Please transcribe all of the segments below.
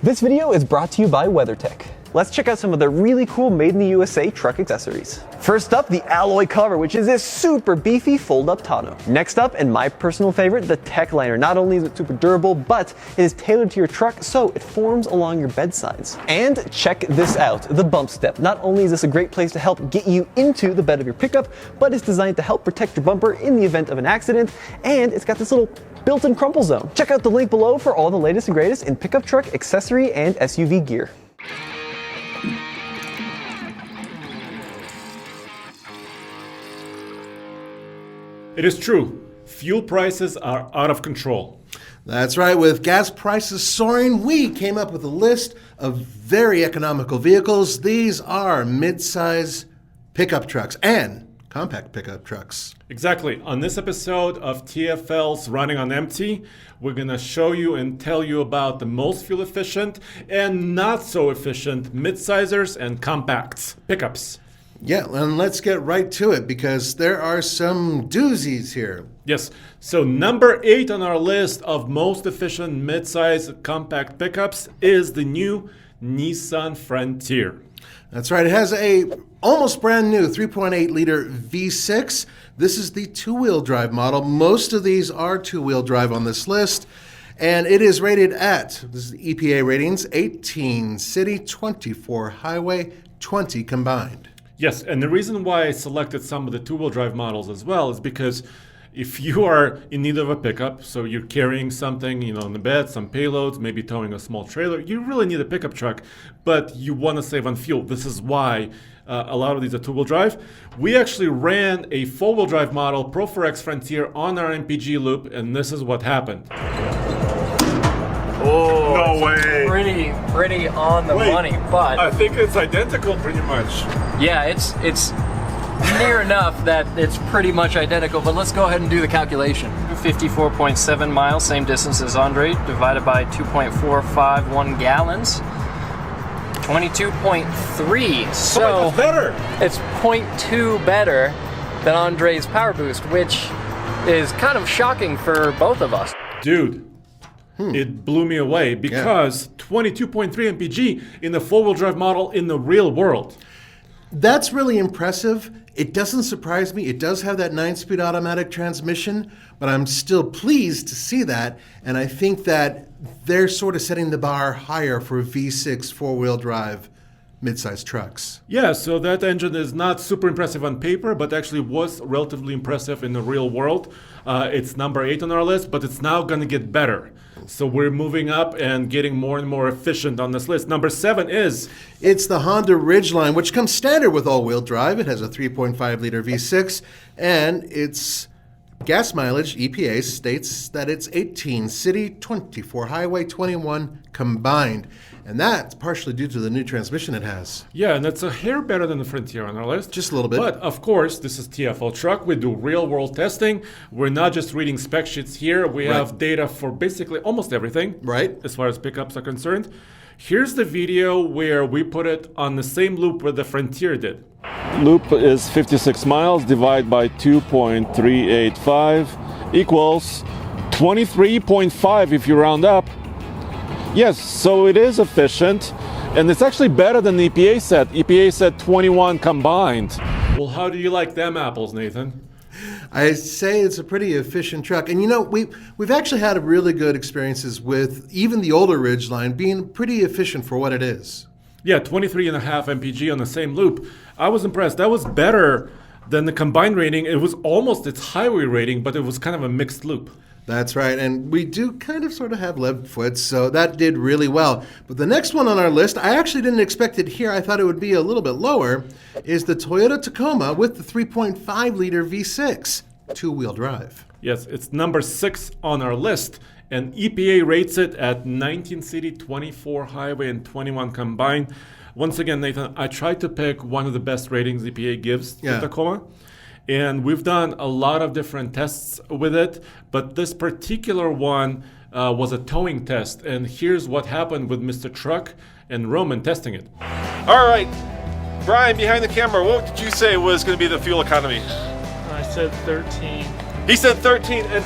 This video is brought to you by WeatherTech. Let's check out some of the really cool made in the USA truck accessories. First up, the alloy cover, which is this super beefy fold-up tonneau. Next up, and my personal favorite, the tech liner. Not only is it super durable, but it is tailored to your truck, so it forms along your bed sides. And check this out, the bump step. Not only is this a great place to help get you into the bed of your pickup, but it's designed to help protect your bumper in the event of an accident, and it's got this little built-in crumple zone. Check out the link below for all the latest and greatest in pickup truck, accessory, and SUV gear. It is true, fuel prices are out of control. That's right, with gas prices soaring, we came up with a list of very economical vehicles. These are mid-size pickup trucks and compact pickup trucks. Exactly. On this episode of TFL's Running on Empty, we're going to show you and tell you about the most fuel efficient and not so efficient mid-sizers and compacts pickups. Yeah, and let's get right to it because there are some doozies here. Yes, so number 8 on our list of most efficient mid-size compact pickups is the new Nissan Frontier. That's right, it has a almost brand new 3.8 liter V6. This is the two-wheel drive model. Most of these are two-wheel drive on this list. And it is rated at, this is the EPA ratings, 18 city, 24 highway, 20 combined. Yes, and the reason why I selected some of the two-wheel drive models as well is because if you are in need of a pickup, so you're carrying something, in the bed, some payloads, maybe towing a small trailer, you really need a pickup truck, but you want to save on fuel. This is why a lot of these are two-wheel drive. We actually ran a four-wheel drive model, Pro 4X Frontier, on our MPG loop, and this is what happened. Oh, no way. Pretty on the money, but I think it's identical pretty much. yeah, it's near enough that it's pretty much identical, but let's go ahead and do the calculation. 54.7 miles, same distance as Andre, divided by 2.451 gallons. 22.3, so it's better. It's 0.2 better than Andre's Power Boost, which is kind of shocking for both of us. Dude. It blew me away because 22.3 mpg in the four-wheel drive model in the real world. That's really impressive. It doesn't surprise me. It does have that 9-speed automatic transmission, but I'm still pleased to see that. And I think that they're sort of setting the bar higher for V6 four-wheel drive mid-sized trucks. Yeah, so that engine is not super impressive on paper, but actually was relatively impressive in the real world. It's number 8 on our list, but it's now going to get better. So we're moving up and getting more and more efficient on this list. Number 7 is... It's the Honda RIDGELINE, which comes standard with all-wheel drive. It has a 3.5 liter V6, and its gas mileage, EPA, states that it's 18 city, 24 highway, 21 combined. And that's partially due to the new transmission it has. Yeah, and it's a hair better than the Frontier on our list. Just a little bit. But of course, this is TFL truck. We do real world testing. We're not just reading spec sheets here. We have data for basically almost everything. Right. As far as pickups are concerned. Here's the video where we put it on the same loop where the Frontier did. Loop is 56 miles divided by 2.385 equals 23.5 if you round up. Yes, so it is efficient, and it's actually better than the EPA said. EPA said 21 combined. Well, how do you like them apples, Nathan? I say it's a pretty efficient truck. And we've actually had really good experiences with even the older RIDGELINE being pretty efficient for what it is. Yeah, 23.5 mpg on the same loop. I was impressed. That was better than the combined rating. It was almost its highway rating, but it was kind of a mixed loop. That's right, and we do kind of sort of have left foot, so that did really well. But the next one on our list, I actually didn't expect it here. I thought it would be a little bit lower, is the Toyota Tacoma with the 3.5 liter V6 two-wheel drive. Yes, it's number 6 on our list, and EPA rates it at 19 city, 24 highway, and 21 combined. Once again, Nathan, I tried to pick one of the best ratings EPA gives to Tacoma. And we've done a lot of different tests with it, but this particular one was a towing test. And here's what happened with Mr. Truck and Roman testing it. All right, Brian, behind the camera, what did you say was going to be the fuel economy? I said 13. He said 13, and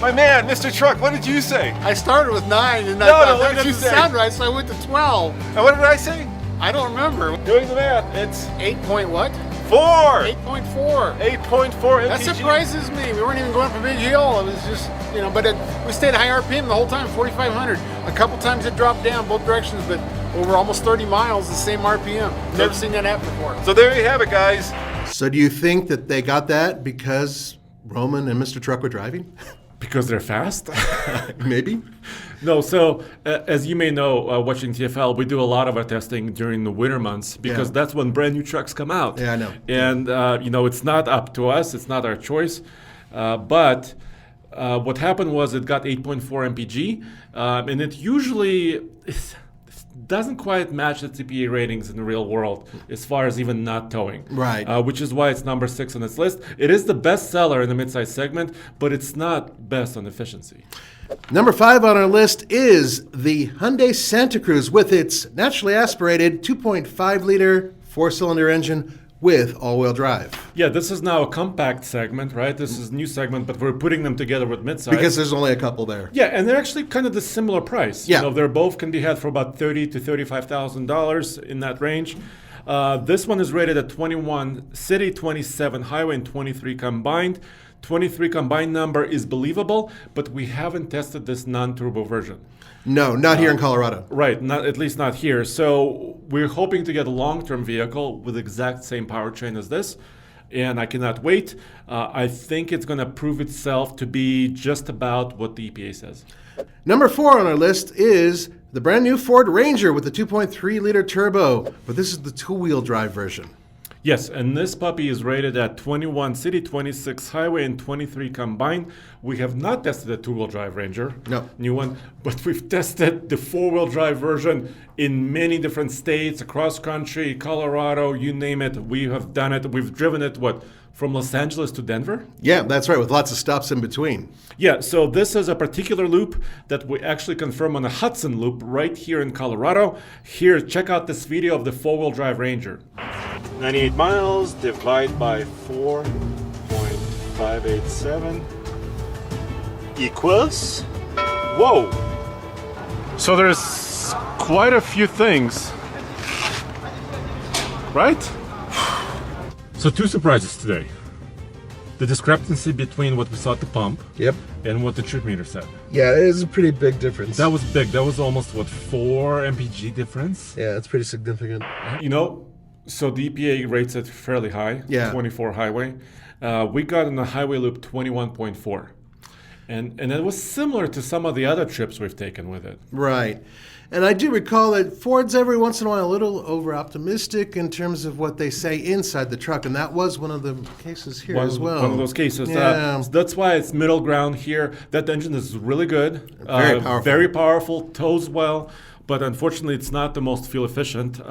My man, Mr. Truck, what did you say? I started with 9 and No, I thought what that did you doesn't say? sound right, so I went to 12. And what did I say? I don't remember. Doing the math, it's 8 point what? 4! 8.4. 8.4 That mpg. surprises me. We weren't even going up a big hill. It was just, but we stayed high RPM the whole time, 4,500. A couple times it dropped down both directions, but over almost 30 miles, the same RPM. Never seen that happen before. So there you have it, guys. So do you think that they got that because Roman and Mr. Truck were driving? Because they're fast? Maybe. No, so as you may know, watching TFL, we do a lot of our testing during the winter months because that's when brand new trucks come out. Yeah, I know. And, it's not up to us. It's not our choice. But what happened was it got 8.4 mpg, and it usually doesn't quite match the EPA ratings in the real world as far as even not towing. Right. Which is why it's number 6 on its list. It is the best seller in the midsize segment, but it's not best on efficiency. Number 5 on our list is the Hyundai Santa Cruz with its naturally aspirated 2.5-liter 4-cylinder engine with all-wheel drive. Yeah, this is now a compact segment, right? This is a new segment, but we're putting them together with midsize. Because there's only a couple there. Yeah, and they're actually kind of the similar price. Yeah. They're both can be had for about $30,000 to $35,000 in that range. This one is rated at 21 city, 27 highway, and 23 combined. 23 combined number is believable, but we haven't tested this non-turbo version. No, not here in Colorado. Right, at least not here. So we're hoping to get a long-term vehicle with the exact same powertrain as this, and I cannot wait. I think it's going to prove itself to be just about what the EPA says. Number 4 on our list is the brand new Ford Ranger with the 2.3-liter turbo, but this is the two-wheel drive version. Yes, and this puppy is rated at 21 city, 26 highway, and 23 combined. We have not tested a two-wheel drive Ranger, No. new one, but we've tested the four-wheel drive version in many different states, across country, Colorado, you name it. We have done it. We've driven it, from Los Angeles to Denver? Yeah, that's right, with lots of stops in between. Yeah, so this is a particular loop that we actually confirm on a Hudson loop right here in Colorado. Here, check out this video of the four-wheel drive Ranger. 98 miles, divide by 4.587 equals. Whoa! So there's quite a few things, right? So 2 surprises today. The discrepancy between what we saw at the pump and what the trip meter said. Yeah, it is a pretty big difference. That was big. That was almost, 4 mpg difference? Yeah, it's pretty significant. So the EPA rates it fairly high, 24 highway. We got in the highway loop 21.4. And it was similar to some of the other trips we've taken with it. Right. And I do recall that Ford's every once in a while a little over-optimistic in terms of what they say inside the truck, and that was one of the cases here as well. One of those cases. Yeah. That's why it's middle ground here. That engine is really good. Very powerful. Very powerful, tows well, but unfortunately it's not the most fuel efficient.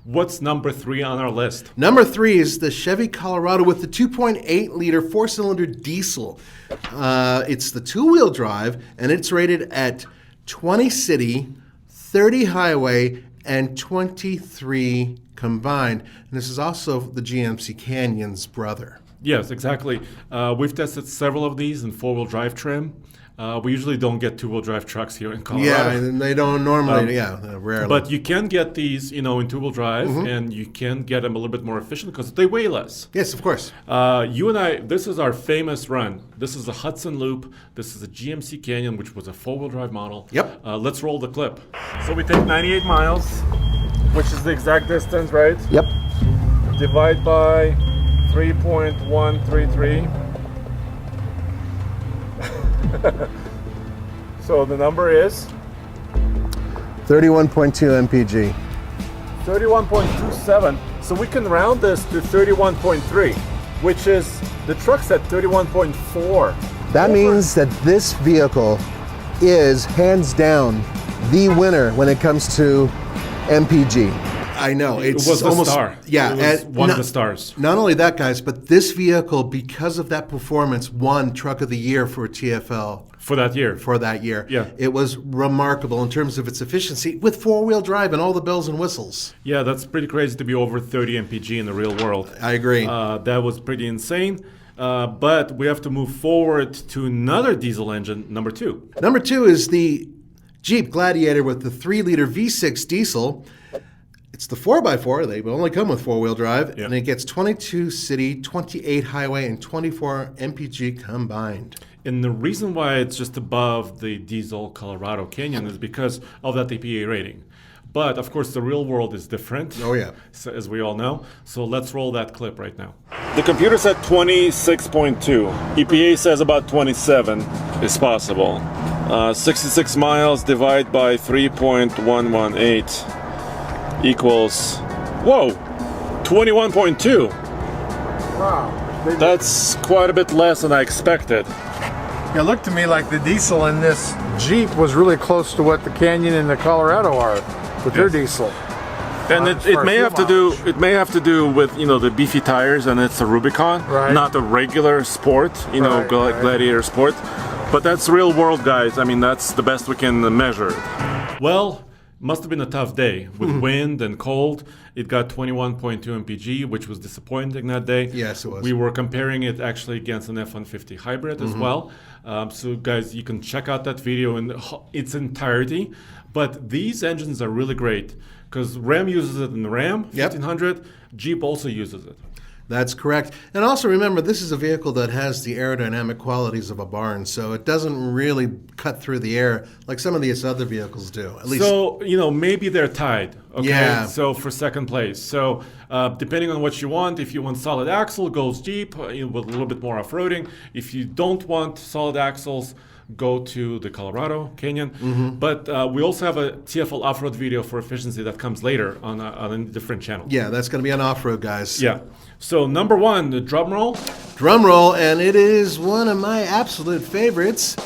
What's number 3 on our list? Number 3 is the Chevy Colorado with the 2.8-liter 4-cylinder diesel. It's the two-wheel drive, and it's rated at 20 city, 30 highway, and 23 combined. And this is also the GMC Canyon's brother. Yes, exactly. We've tested several of these in 4-wheel drive trim. We usually don't get 2-wheel drive trucks here in Colorado. Yeah, and they don't normally, rarely. But you can get these, in 2-wheel drive, and you can get them a little bit more efficient because they weigh less. Yes, of course. You and I, this is our famous run. This is the Hudson Loop. This is a GMC Canyon, which was a 4-wheel drive model. Yep. Let's roll the clip. So we take 98 miles, which is the exact distance, right? Yep. Divide by 3.133. So the number is 31.2 mpg. 31.27. So we can round this to 31.3, which is the truck's at 31.4. That means that this vehicle is hands down the winner when it comes to MPG. I know, it's It was the almost star. Yeah, It was and one of the stars. Not only that, guys, but this vehicle, because of that performance, won Truck of the Year for TFL For that year. for that year. Yeah. It was remarkable in terms of its efficiency with 4-wheel drive and all the bells and whistles. Yeah, that's pretty crazy to be over 30 mpg in the real world. I agree. That was pretty insane. But we have to move forward to another diesel engine, number 2. Number 2 is the Jeep Gladiator with the 3-liter V6 diesel. It's the 4x4. They only come with 4-wheel drive. Yeah. And it gets 22 city, 28 highway, and 24 MPG combined. And the reason why it's just above the diesel Colorado Canyon is because of that EPA rating. But of course, the real world is different. Oh, yeah. So, as we all know. So let's roll that clip right now. The computer said 26.2. EPA says about 27 is possible. 66 miles divided by 3.118 equals, whoa, 21.2. Wow. That's quite a bit less than I expected. It looked to me like the diesel in this Jeep was really close to what the Canyon and the Colorado are with their diesel. And it may have to do with the beefy tires, and it's a Rubicon, Right. not a regular Sport, Right. Gladiator Sport. But that's real world, guys. I mean, that's the best we can measure. Well, must have been a tough day with wind and cold. It got 21.2 mpg, which was disappointing that day. Yes, it was. We were comparing it actually against an F-150 hybrid as well. So guys, you can check out that video in its entirety. But these engines are really great because Ram uses it in the Ram 1500. Jeep also uses it. That's correct. And also remember, this is a vehicle that has the aerodynamic qualities of a barn, so it doesn't really cut through the air like some of these other vehicles do. At least. So, maybe they're tied. Okay. Yeah. So for second place. So depending on what you want, if you want solid axle, goes Jeep with a little bit more off-roading. If you don't want solid axles, go to the Colorado Canyon. But we also have a TFL off-road video for efficiency that comes later on a different channel. Yeah, that's going to be on off-road, guys. Yeah. So number 1, the drum roll. Drum roll, and it is one of my absolute favorites.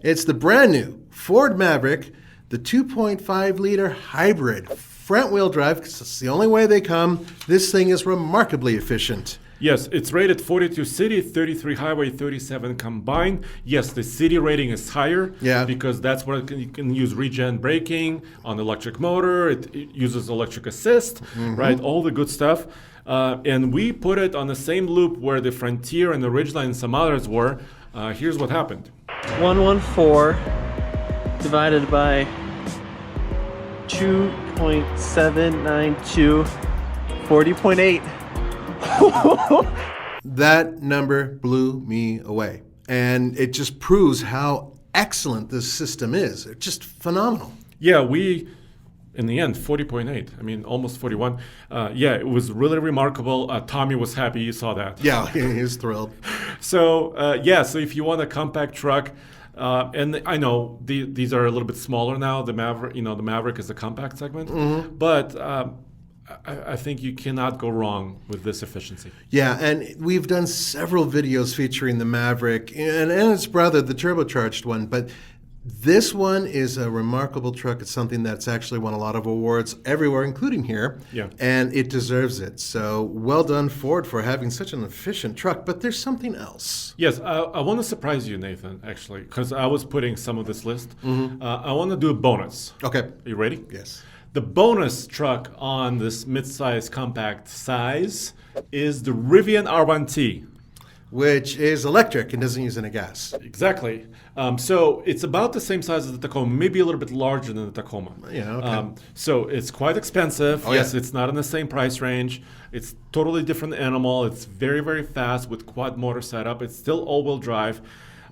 It's the brand new Ford Maverick, the 2.5-liter hybrid front-wheel drive, because it's the only way they come. This thing is remarkably efficient. Yes, it's rated 42 city, 33 highway, 37 combined. Yes, the city rating is higher because that's where you can use regen braking on electric motor. It uses electric assist, right? All the good stuff. And we put it on the same loop where the Frontier and the Ridgeline and some others were. Here's what happened. 114 divided by 2.792, 40.8. That number blew me away. And it just proves how excellent this system is. It's just phenomenal. Yeah, in the end, 40.8. I mean, almost 41. It was really remarkable. Tommy was happy. You saw that. Yeah, he was thrilled. So, so if you want a compact truck, and I know these are a little bit smaller now. The Maverick is the compact segment, but I think you cannot go wrong with this efficiency. Yeah, and we've done several videos featuring the Maverick and its brother, the turbocharged one, but this one is a remarkable truck. It's something that's actually won a lot of awards everywhere, including here, and it deserves it. So well done, Ford, for having such an efficient truck, but there's something else. Yes, I want to surprise you, Nathan, actually, because I was putting some of this list. I want to do a bonus. Okay. Are you ready? Yes. The bonus truck on this midsize compact size is the Rivian R1T. Which is electric and doesn't use any gas. Exactly. So it's about the same size as the Tacoma, maybe a little bit larger than the Tacoma. Yeah, okay. So it's quite expensive. Yes, it's not in the same price range. It's totally different animal. It's very, very fast with quad motor setup. It's still all-wheel drive.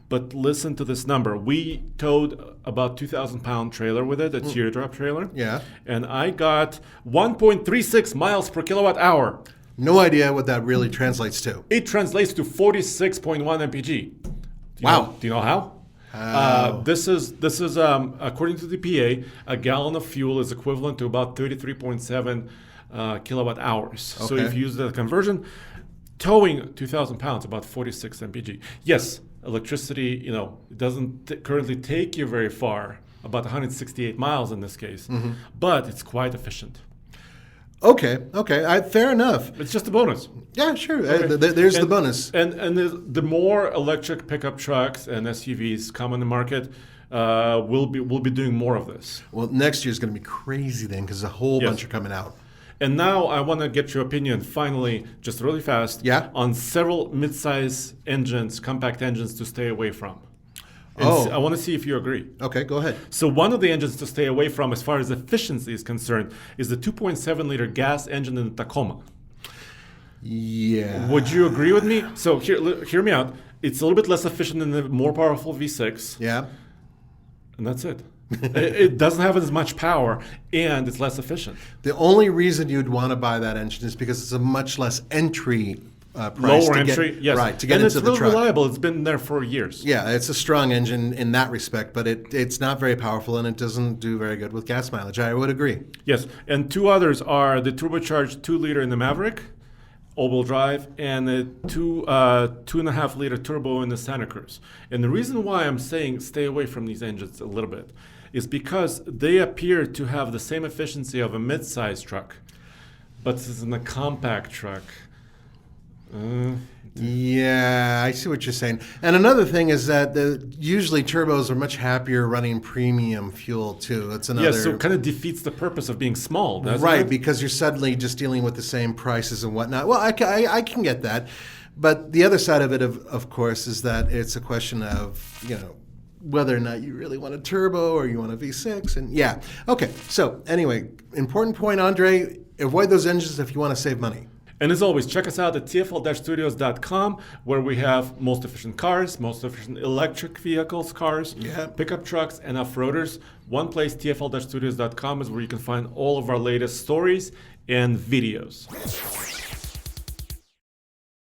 But listen to this number. We towed about 2,000-pound trailer with it, a teardrop trailer. Yeah. And I got 1.36 miles per kilowatt hour. No idea what that really translates to. It translates to 46.1 mpg. Do you know how? This is according to the PA, a gallon of fuel is equivalent to about 33.7 kilowatt hours. Okay. So if you use the conversion, towing 2,000 pounds, about 46 mpg. Yes, electricity, it doesn't currently take you very far, about 168 miles in this case, but it's quite efficient. Okay, fair enough. It's just a bonus. Yeah, sure. Okay. There's the bonus. And the more electric pickup trucks and SUVs come on the market, we'll be doing more of this. Well, next year's going to be crazy then because a whole bunch are coming out. And now I want to get your opinion, finally, just really fast, Yeah. on several midsize engines, compact engines to stay away from. And I want to see if you agree. Okay, go ahead. So one of the engines to stay away from as far as efficiency is concerned is the 2.7 liter gas engine in the Tacoma. Yeah. Would you agree with me? So hear me out. It's a little bit less efficient than the more powerful V6. Yeah. And that's it. It doesn't have as much power, and it's less efficient. The only reason you'd want to buy that engine is because it's a much less entry price. Lower to entry, get, yes. Right, to get and into it's the really truck. reliable. It's been there for years. Yeah, it's a strong engine in that respect, but it's not very powerful and it doesn't do very good with gas mileage. I would agree. Yes, and two others are the turbocharged 2-liter in the Maverick, all-wheel drive, and the 2.5-liter turbo in the Santa Cruz. And the reason why I'm saying stay away from these engines a little bit is because they appear to have the same efficiency of a mid-size truck, but this is in a compact truck. Yeah, I see what you're saying. And another thing is that usually turbos are much happier running premium fuel too. That's another. Yeah, so it kind of defeats the purpose of being small, doesn't right, it? because you're suddenly just dealing with the same prices and whatnot. Well, I can get that. But the other side of it, of course, is that it's a question of, whether or not you really want a turbo or you want a V6. And yeah. Okay. So anyway, important point, Andre, avoid those engines if you want to save money. And as always, check us out at tfl-studios.com, where we have most efficient cars, most efficient electric vehicles, cars, pickup trucks, and off-roaders. One place, tfl-studios.com, is where you can find all of our latest stories and videos.